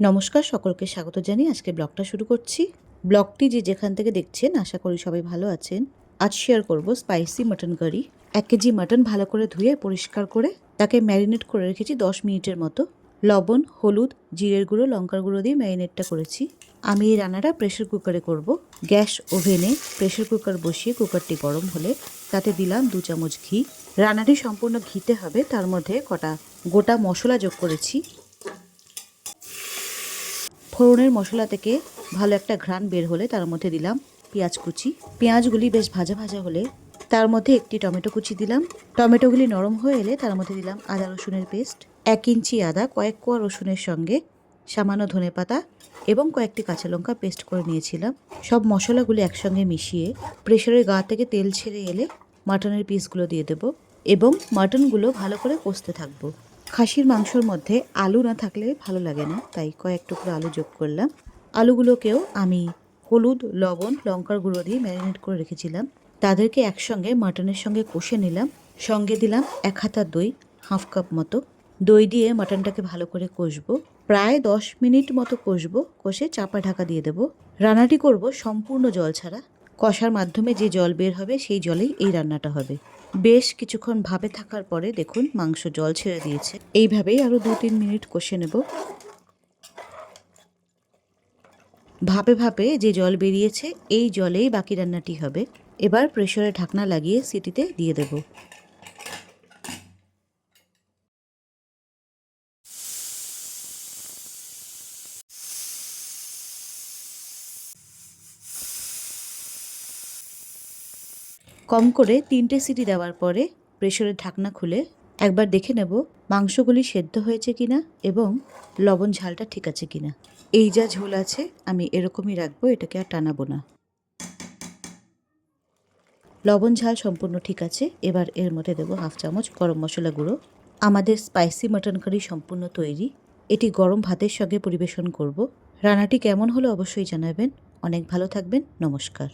নমস্কার, সকলকে স্বাগত জানিয়ে আজকে ব্লগটা শুরু করছি। ব্লগটি যে যেখান থেকে দেখছেন আশা করি সবাই ভালো আছেন। আজ শেয়ার করব spicy mutton curry. 1 KG mutton ভালো করে ধুয়ে পরিষ্কার করে তাকে ম্যারিনেট করে রেখেছি 10 মিনিটের মতো। লবণ, হলুদ, জিরের গুঁড়ো, লঙ্কার গুঁড়ো দিয়ে ম্যারিনেটটা করেছি। আমি এই রান্নাটা প্রেশার কুকারে করব। গ্যাস ওভেনে প্রেশার কুকার বসিয়ে কুকারটি গরম হলে তাতে দিলাম 2 চামচ ঘি। রান্নাটি সম্পূর্ণ ঘিতে হবে, তার মধ্যে কটা গোটা মশলা যোগ করেছি। ফোড়নের মশলা থেকে ভালো একটা ঘ্রাণ বের হলে তার মধ্যে দিলাম পেঁয়াজ কুচি। পেঁয়াজগুলি বেশ ভাজা ভাজা হলে তার মধ্যে একটি টমেটো কুচি দিলাম। টমেটোগুলি নরম হয়ে এলে তার মধ্যে দিলাম আদা রসুনের পেস্ট। 1 ইঞ্চি আদা, কয়েক কোয়া রসুনের সঙ্গে সামান্য ধনেপাতা এবং কয়েকটি কাঁচা লঙ্কা পেস্ট করে নিয়েছিলাম। সব মশলাগুলি একসঙ্গে মিশিয়ে প্রেশারের গা থেকে তেল ছেড়ে এলে মাটনের পিসগুলো দিয়ে দেব এবং মাটনগুলো ভালো করে কষতে থাকবো। খাসির মাংসর মধ্যে আলু না থাকলে ভালো লাগে না, তাই কয়েক টুকরো আলু যোগ করলাম। আলুগুলোকেও আমি হলুদ, লবণ, লঙ্কার গুঁড়ো দিয়ে ম্যারিনেট করে রেখেছিলাম। তাদেরকে একসঙ্গে মাটনের সঙ্গে কষে নিলাম। সঙ্গে দিলাম 1 হাতা দই, হাফ কাপ মতো। দই দিয়ে মাটনটাকে ভালো করে কষবো। প্রায় 10 মিনিট মতো কষবো। কষে চাপা ঢাকা দিয়ে দেবো। রান্নাটি করব সম্পূর্ণ জল ছাড়া। কষার মাধ্যমে যে জল বের হবে সেই জলেই এই রান্নাটা হবে। বেশ কিছুক্ষণ ভাপে থাকার পরে দেখুন মাংস জল ছেড়ে দিয়েছে। এইভাবেই আরও 2-3 মিনিট কষে নেব। ভাপে ভাপে যে জল বেরিয়েছে এই জলেই বাকি রান্নাটি হবে। এবার প্রেসারে ঢাকনা লাগিয়ে সিটিতে দিয়ে দেব। কম করে 3টে সিটি দেওয়ার পরে প্রেসারের ঢাকনা খুলে একবার দেখে নেব মাংসগুলি সেদ্ধ হয়েছে কিনা এবং লবণ ঝালটা ঠিক আছে কিনা। এই যা ঝোল আছে আমি এরকমই রাখবো, এটাকে আর টানাবো না। লবণ ঝাল সম্পূর্ণ ঠিক আছে। এবার এর মধ্যে দেবো হাফ চামচ গরম মশলা গুঁড়ো। আমাদের স্পাইসি মাটন কারি সম্পূর্ণ তৈরি। এটি গরম ভাতের সঙ্গে পরিবেশন করব। রান্নাটি কেমন হলো অবশ্যই জানাবেন। অনেক ভালো থাকবেন। নমস্কার।